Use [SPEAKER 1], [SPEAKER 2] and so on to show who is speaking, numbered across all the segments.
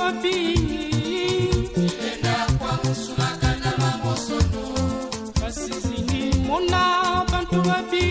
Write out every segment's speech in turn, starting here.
[SPEAKER 1] wapi?
[SPEAKER 2] Nenda kwa musulaka na mamosono.
[SPEAKER 1] Basizini mona bantu wapi?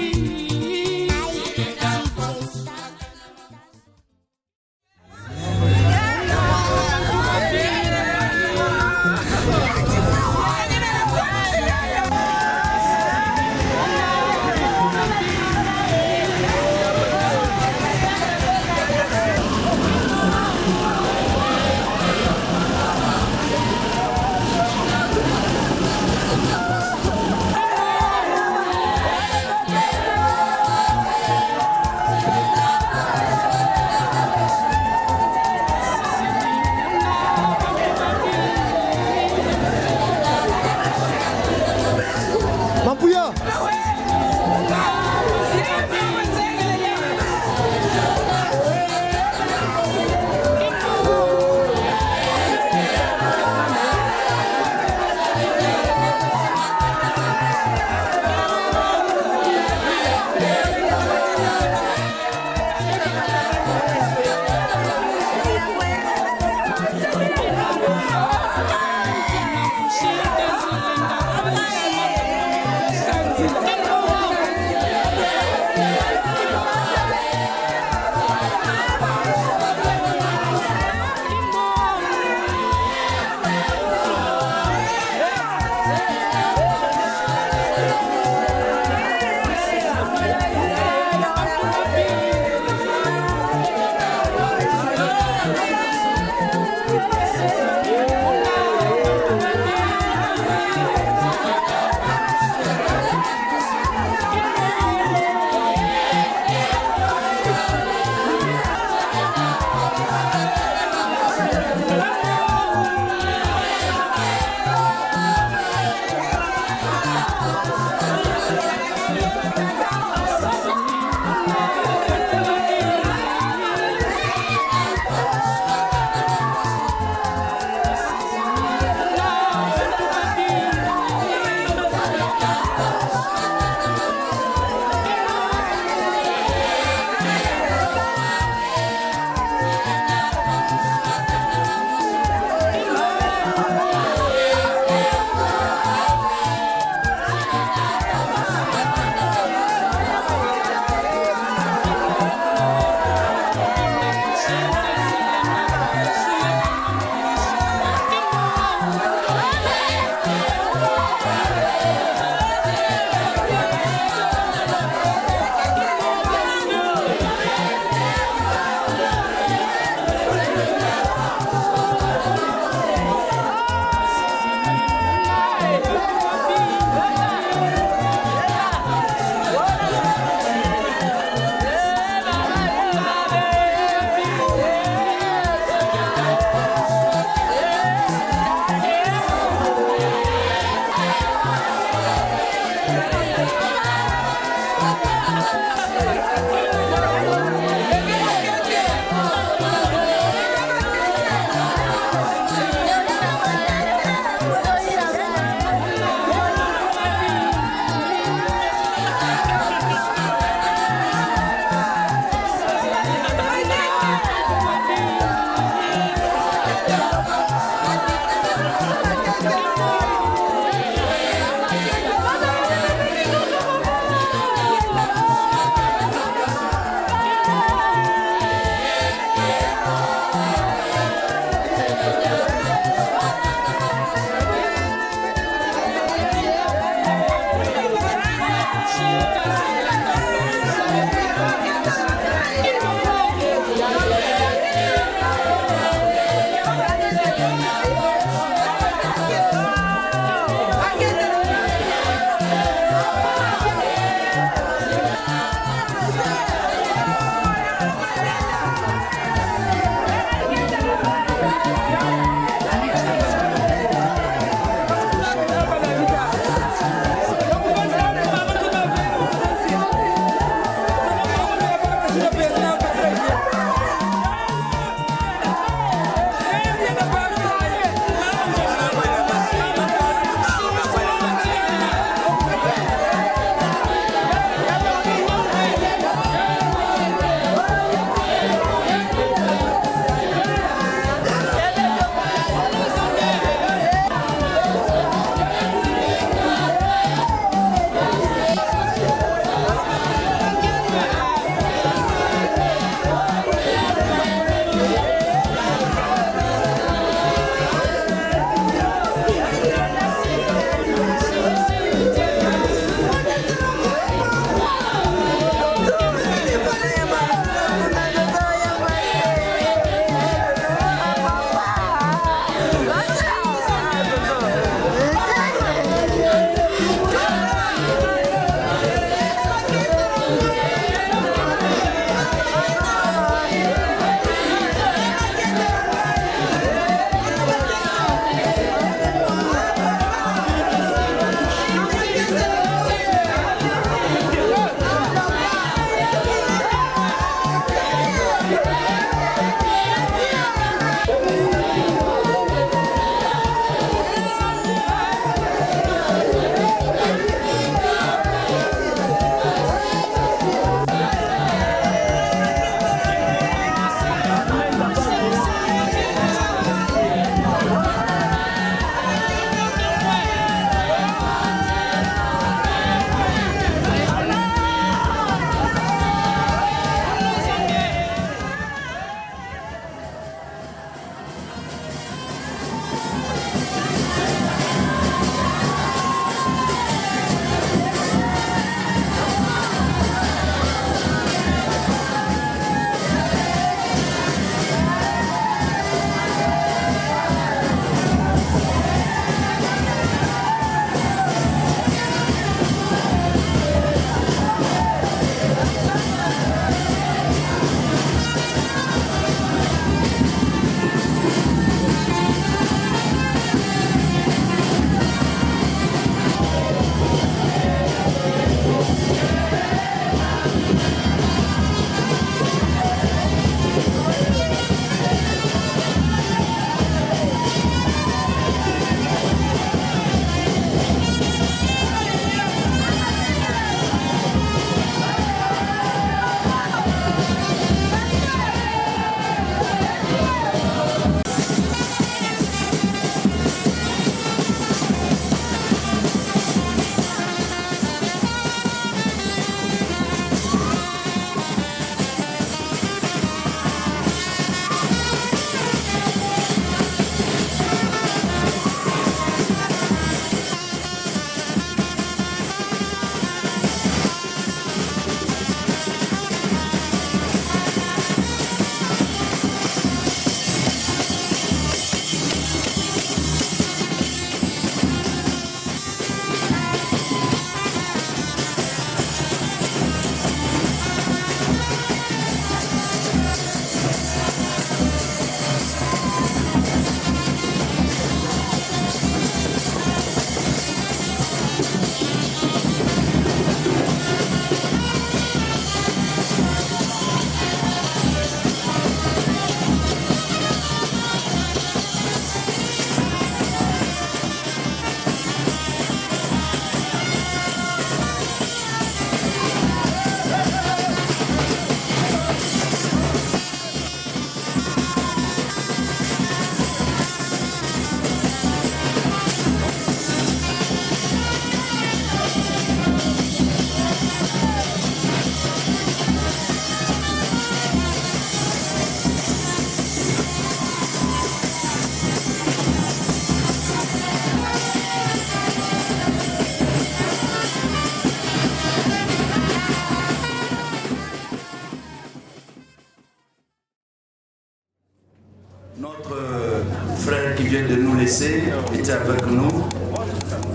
[SPEAKER 3] De nous laisser, était avec nous.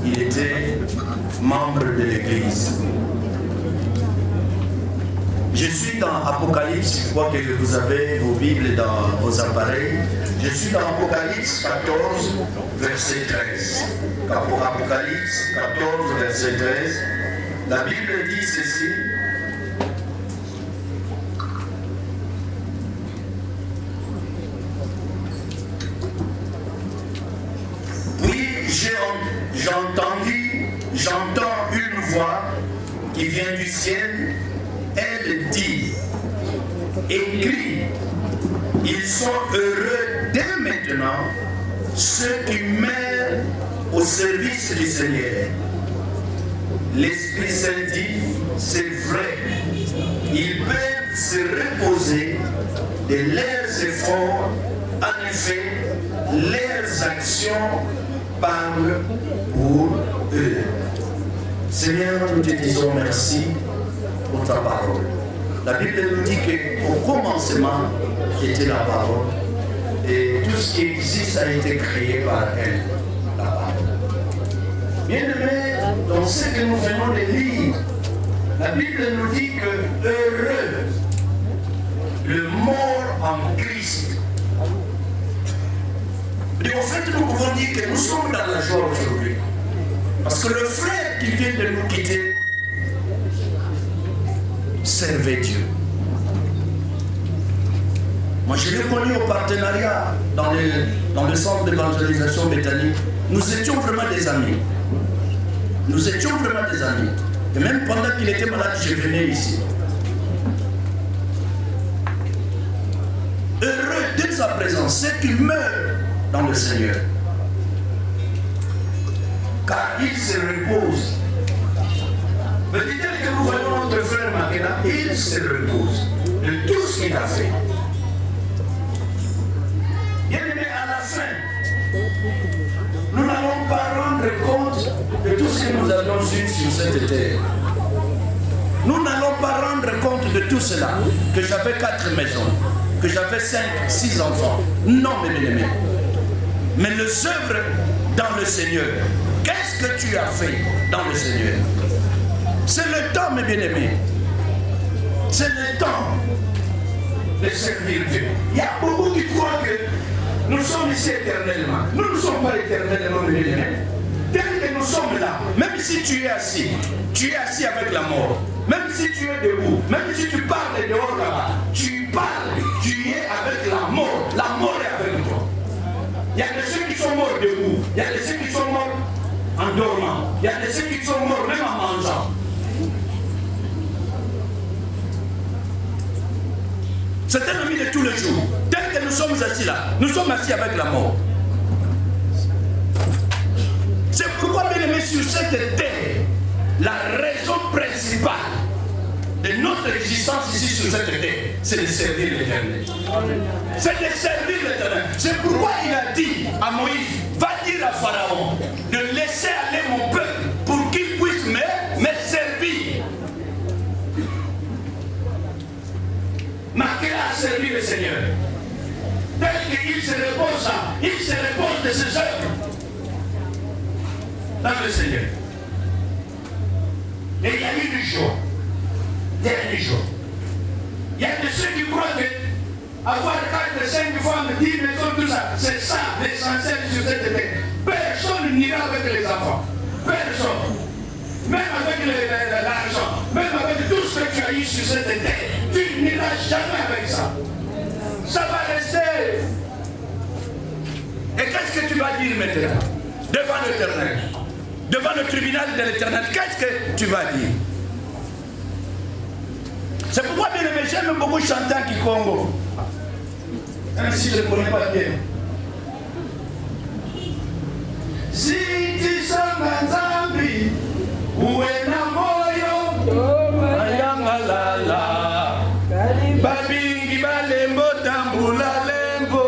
[SPEAKER 3] Il était membre de l'Église. Je suis dans Apocalypse, je crois que vous avez vos Bibles dans vos appareils. Je suis dans Apocalypse 14, verset 13. Apocalypse 14, verset 13. La Bible dit ceci. J'entends une voix qui vient du ciel. Elle dit, écrit, ils sont heureux dès maintenant ceux qui meurent au service du Seigneur. L'Esprit Saint dit, c'est vrai, ils peuvent se reposer de leurs efforts. En effet, leurs actions parlent pour eux. Seigneur, nous te disons merci pour ta parole. La Bible nous dit qu'au commencement était la parole et tout ce qui existe a été créé par elle, la parole. Bien-aimés, dans ce que nous venons de lire, la Bible nous dit que heureux le mort en Christ. Et en fait, nous pouvons dire que nous sommes dans la joie aujourd'hui. Parce que le frère qui vient de nous quitter servait Dieu. Moi, je l'ai connu au partenariat dans le centre d'évangélisation Bethany. Nous étions vraiment des amis. Nous étions vraiment des amis. Et même pendant qu'il était malade, je venais ici. Heureux dès sa présence, ceux qui meurent dans le Seigneur. Car il se repose. Peut-être que nous voyons notre frère Makena, il se repose de tout ce qu'il a fait. Bien aimé, à la fin, nous n'allons pas rendre compte de tout ce que nous avons eu sur cette terre. Nous n'allons pas rendre compte de tout cela, que j'avais 4 maisons, que j'avais 5, 6 enfants. Non, mes bien-aimés. Mais les œuvres dans le Seigneur, qu'est-ce que tu as fait dans le Seigneur? C'est le temps, mes bien-aimés. C'est le temps de servir Dieu. Il y a beaucoup qui croient que nous sommes ici éternellement. Nous ne sommes pas éternellement, mes bien-aimés. Tel que nous sommes là, même si tu es assis avec la mort. Même si tu es debout, même si tu parles dehors là-bas, tu parles, tu es avec la mort. La mort est avec toi. Il y a de ceux qui sont morts debout, il y a de ceux qui sont morts en dormant, il y a de ceux qui sont morts même en mangeant. C'est un ami de tous les jours. Tel que nous sommes assis là, nous sommes assis avec la mort. C'est pourquoi, bien aimé, sur cette terre, la raison principale de notre existence ici sur cette terre, c'est de servir l'Éternel. C'est de servir l'Éternel. C'est pourquoi il a dit à Moïse, va dire à Pharaon de laisser aller mon peuple pour qu'il puisse me servir. Makena a servi le Seigneur. Tel qu'il se repose, il se repose de ses œuvres dans le Seigneur. Et il y a eu du jour, dernier jour. Il y a de ceux qui croient que avoir 4, 5 femmes, 10 maisons, tout ça, c'est ça l'essentiel sur cette terre. Personne n'ira avec les enfants. Personne. Même avec l'argent, même avec tout ce que tu as eu sur cette terre, tu n'iras jamais avec ça. Ça va rester. Et qu'est-ce que tu vas dire maintenant devant l'Éternel? Devant le tribunal de l'Éternel, qu'est-ce que tu vas dire? C'est pourquoi, bien aimé, j'aime beaucoup chanter en Kikongo. Même si je ne connais pas bien. Si tu sens Nzambi, où est la moyo? Ayangalala, babingi balembo tambula lembo.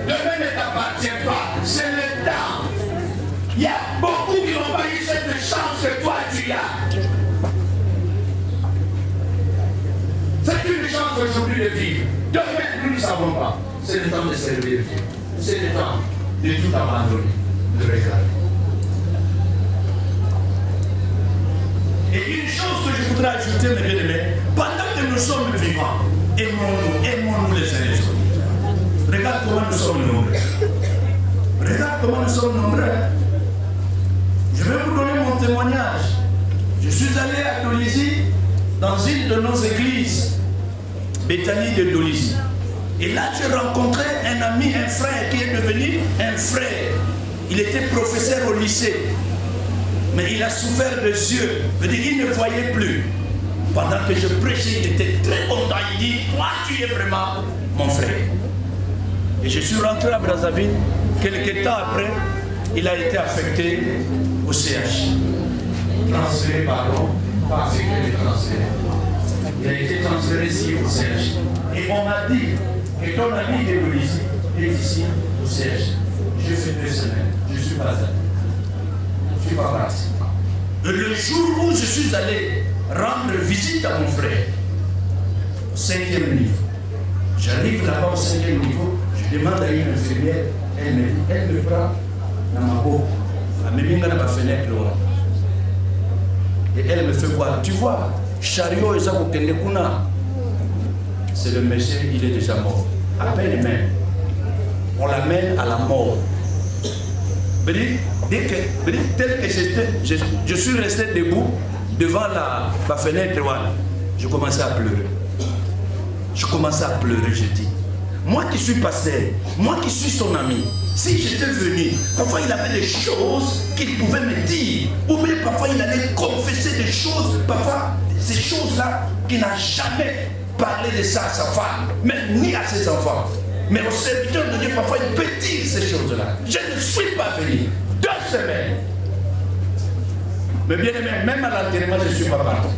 [SPEAKER 3] Demain ne t'appartient pas, c'est le temps. Il y a beaucoup qui n'ont pas eu cette chance que toi tu as. C'est une chance aujourd'hui de vivre. Demain, nous ne savons pas. C'est le temps de servir Dieu. C'est le temps de tout abandonner, de regarder. Et une chose que je voudrais ajouter, mes bien-aimés, pendant que nous sommes vivants, aimons-nous les uns les autres. Regarde comment nous sommes nombreux. Regarde comment nous sommes nombreux. Je vais vous donner mon témoignage. Je suis allé à Dolisie, dans une de nos églises, Bethany de Dolisie. Et là, j'ai rencontré un ami, un frère qui est devenu un frère. Il était professeur au lycée. Mais il a souffert de yeux. Il ne voyait plus. Pendant que je prêchais, il était très content. Il dit, toi, tu es vraiment mon frère. Et je suis rentré à Brazzaville. Quelques temps après, il a été affecté au CH. Transféré, pardon, pas affecté, mais transféré. Il a été transféré ici au CH. Et on m'a dit que ton ami de Dolisie est ici au CH. J'ai fait 2 semaines. Je ne suis pas allé. Je ne suis pas parti. Le jour où je suis allé rendre visite à mon frère, au 5e niveau, j'arrive là-bas au 5e niveau. Je demande à une infirmière, elle me prend
[SPEAKER 4] Et elle me fait voir, tu vois, chariot et ça, c'est le monsieur, il est déjà mort. À peine même, on l'amène à la mort. Tel que je suis resté debout devant la fenêtre, je commençais à pleurer. Je commençais à pleurer, je dis. Moi qui suis pasteur, moi qui suis son ami, si j'étais venu, parfois il avait des choses qu'il pouvait me dire, ou même parfois il allait confesser des choses, parfois ces choses-là qu'il n'a jamais parlé de ça à sa femme, même ni à ses enfants. Mais au serviteur de Dieu, parfois il peut dire ces choses-là. Je ne suis pas venu 2 semaines. Mais bien aimé, même à l'enterrement, je ne suis pas parti.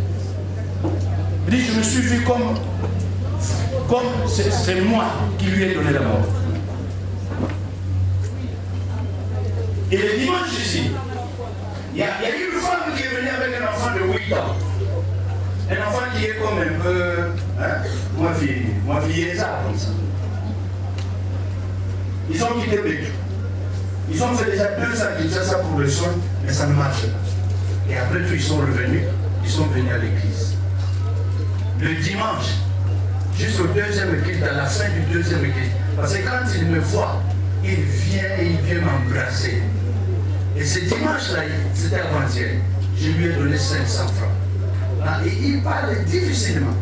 [SPEAKER 4] Il dit, je me suis vu comme c'est moi qui lui ai donné la mort. Et le dimanche ici, il y a une femme qui est venue avec un enfant de 8 ans. Un enfant qui est comme un peu, moi vieillard comme ça. Ils ont quitté Bétou. Ils ont fait déjà 2 ans qu'ils faisaient ça pour le soin, mais ça ne marche pas. Et après tout, ils sont revenus, ils sont venus à l'église. Le dimanche, jusqu'au 2e culte, à la fin du 2e culte, parce que quand il me voit, il vient m'embrasser. Et ce dimanche-là, c'était avant-hier, je lui ai donné 500 francs. Et il parle difficilement.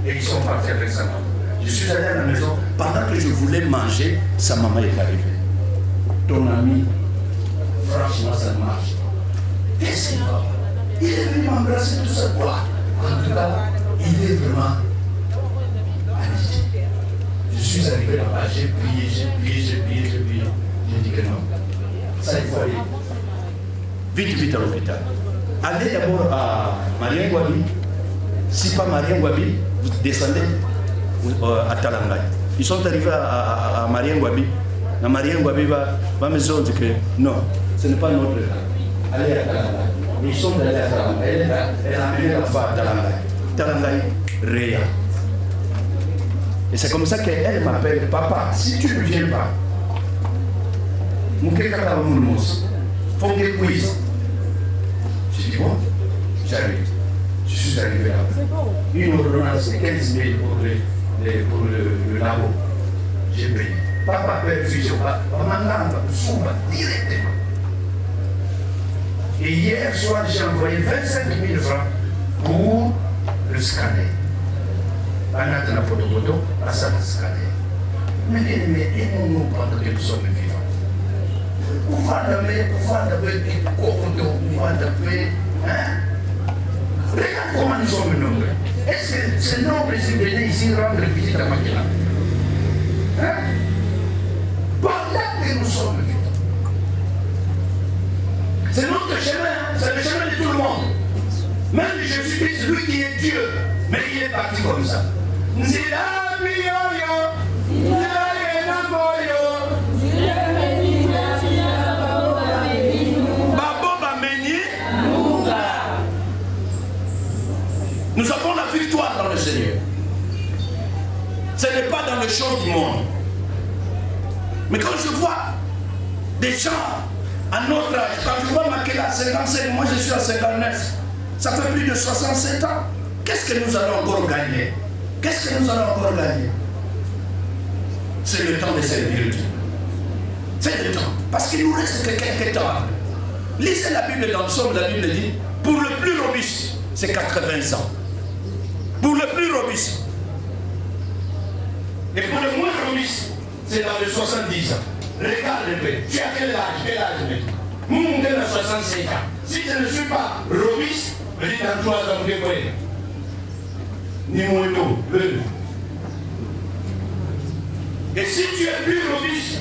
[SPEAKER 4] Et ils sont partis avec sa maman. Je suis allé à la maison, pendant que je voulais manger, sa maman est arrivée. Ton ami, franchement, ça marche. Qu'est-ce qu'il va? Il est venu m'embrasser tout ça, quoi? En tout cas, il est vraiment agité. Je suis arrivé là-bas, j'ai prié. J'ai dit que non. Ça, il faut aller vite à l'hôpital. Allez d'abord à Marien Gwabi. Si pas Marien Gwabi, vous descendez à Talangay. Ils sont arrivés à Marien Gwabi. La Marien Gwabi va me dire que non, ce n'est pas notre cas. Allez à Talangay. Ils sont allés à Talangay. Elle a amené la femme à Talangay. Talangay, Réa. Et c'est comme ça qu'elle m'appelle papa. Si tu ne viens pas, faut que quiz. Je dis bon, j'arrive. Je suis arrivé là. Une ordonnance de 15 000 pour le labo. J'ai payé. Papa peut fusion. Directement. Et hier soir, j'ai envoyé 25 000 francs pour le scanner. Pendant la photo, à ça le scanner. Mais aidons-nous pendant que nous sommes vivants. Pouvoir d'amener, regarde comment nous sommes nombreux. Est-ce que c'est nombre ici venir ici rendre visite à Makila? Pendant que nous sommes vivants. C'est notre chemin, c'est le chemin de tout le monde. Même Jésus-Christ, lui qui est Dieu, mais il est parti comme ça. Nous avons la victoire dans le Seigneur. Ce n'est pas dans les choses du monde. Mais quand je vois des gens à notre âge, quand je vois Makela à 55, moi je suis à 59, ça fait plus de 67 ans. Qu'est-ce que nous allons encore gagner? Qu'est-ce que nous allons encore gagner? C'est le temps de servir Dieu. C'est le temps. Parce qu'il nous reste que quelques temps. Lisez la Bible dans le psaume, la Bible dit, pour le plus robuste, c'est 80 ans. Pour le plus robuste. Et pour le moins robuste, c'est dans les 70 ans. Regarde un peu. Tu as quel âge maintenant? Moi, je suis 65 ans. Si je ne suis pas robuste, je dis dans 3 ans, je vais voir. Ni mon dos, et si tu es plus robuste,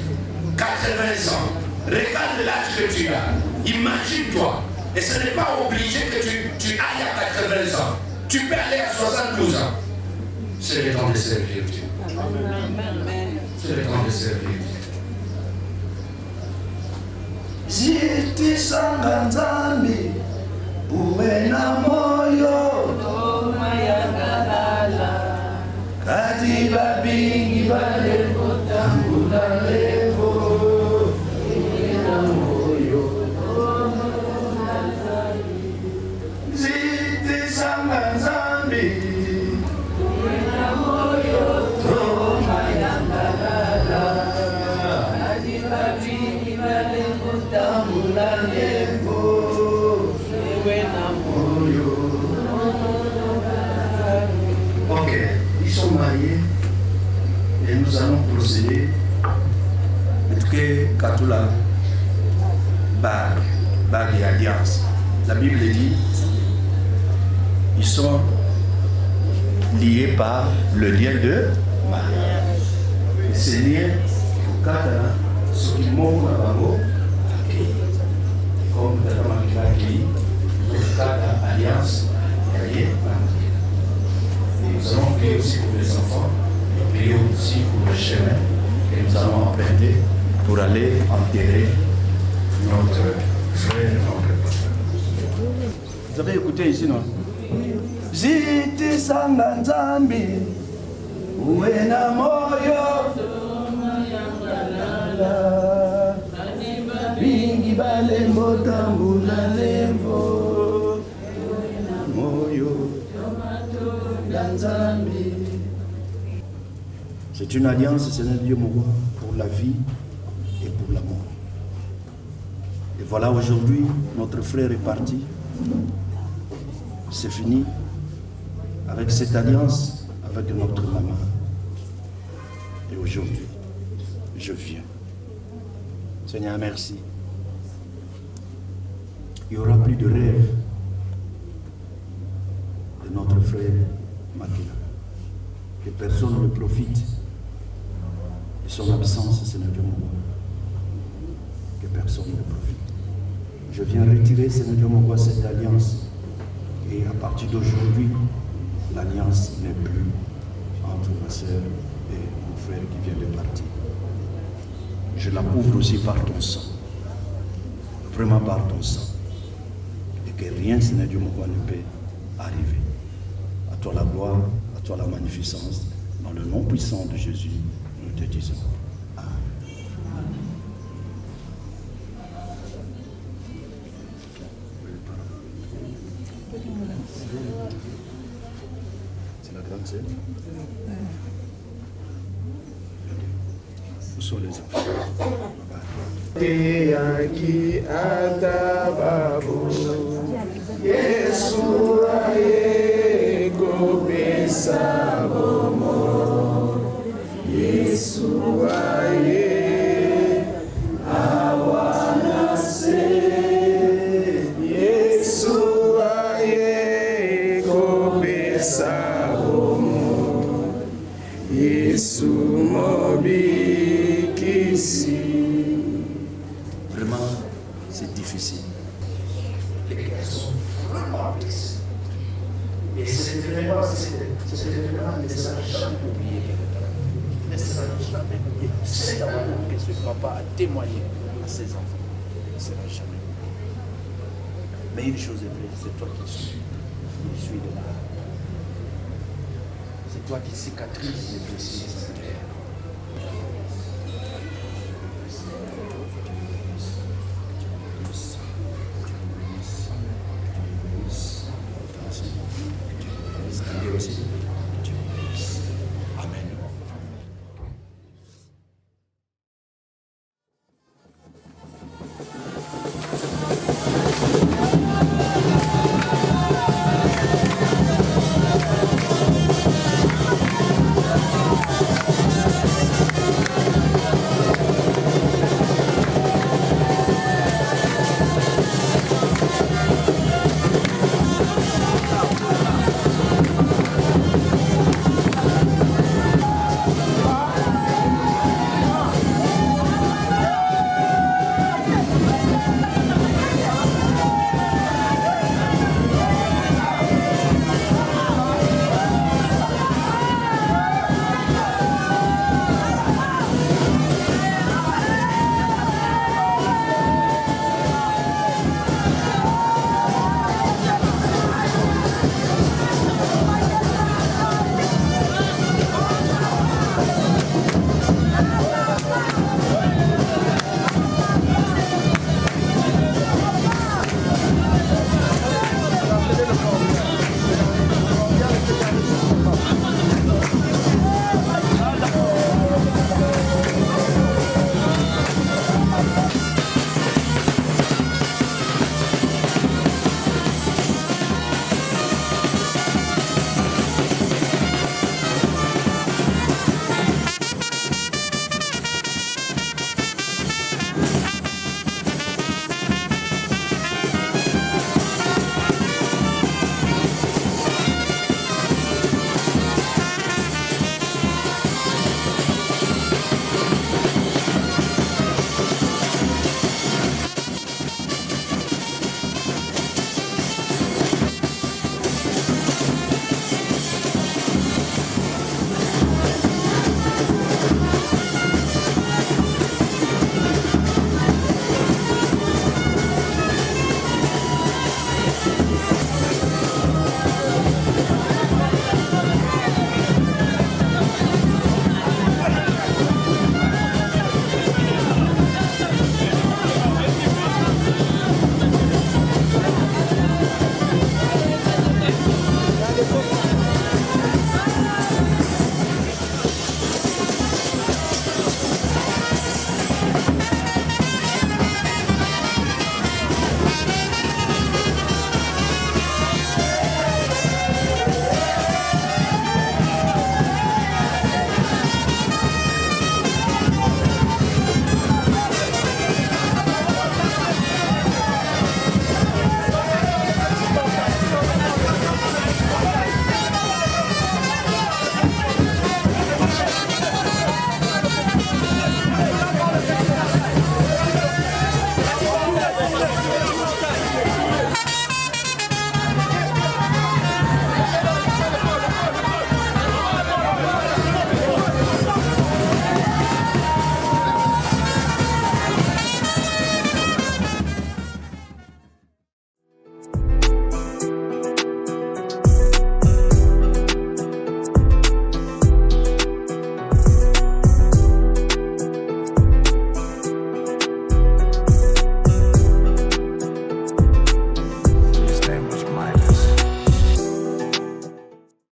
[SPEAKER 4] 80 ans, regarde l'âge que tu as. Imagine-toi. Et ce n'est pas obligé que tu ailles à 80 ans. Tu peux aller à 72 ans. C'est le temps de servir Dieu. C'est le temps de servir Dieu. Ziti sanganzambi, uwena moyo, kati babingi bale kotangula levo,
[SPEAKER 3] Ok, ils sont mariés et nous allons procéder. En tout cas, Katula, bague et alliance. La Bible dit, ils sont liés par le lien de mariage. Et ces liens, au Katala, ce qui montre à Babo, comme Katala Makila, le Katala Alliance, et nous allons prier aussi pour les enfants, et prier aussi pour le chemin que nous allons emprunter pour aller enterrer notre frère, notre papa. Vous avez écouté ici, non? Jiti sanga nzambi uena moyo bingi balembo tambula lembo moyo nzambi. C'est une alliance, Seigneur Dieu mon roi, pour la vie et pour la mort. Et voilà, aujourd'hui, notre frère est parti. C'est fini avec cette alliance avec notre maman. Et aujourd'hui, je viens. Seigneur, merci. Il n'y aura plus de rêve de notre frère Makila. Que personne ne profite de son absence, Seigneur Dieu mon roi. Que personne ne profite. Je viens retirer, Seigneur Dieu mon roi, cette alliance. Et à partir d'aujourd'hui, l'alliance n'est plus entre ma soeur et mon frère qui vient de partir. Je la couvre aussi par ton sang. Vraiment par ton sang. Et que rien, Seigneur Dieu mon roi, ne peut arriver. À toi la gloire, à toi la magnificence. Dans le nom puissant de Jésus, nous te disons. C'est la grande scène. Où sont les enfants?
[SPEAKER 5] Yaki atababu Yesu aye kopesa bomo Yesu aye awanase Yesu aye kopesa bomo Yesu mobikisi.
[SPEAKER 3] Vraiment, c'est difficile. Les cœurs sont vraiment blessés. Et cet événement ne sera jamais oublié. Ne sera jamais oublié. C'est d'avoir que ce papa a témoigné à ses enfants. Ne sera jamais oublié. Mais une chose est vraie, c'est toi qui suis de là. C'est toi qui cicatrise les blessures.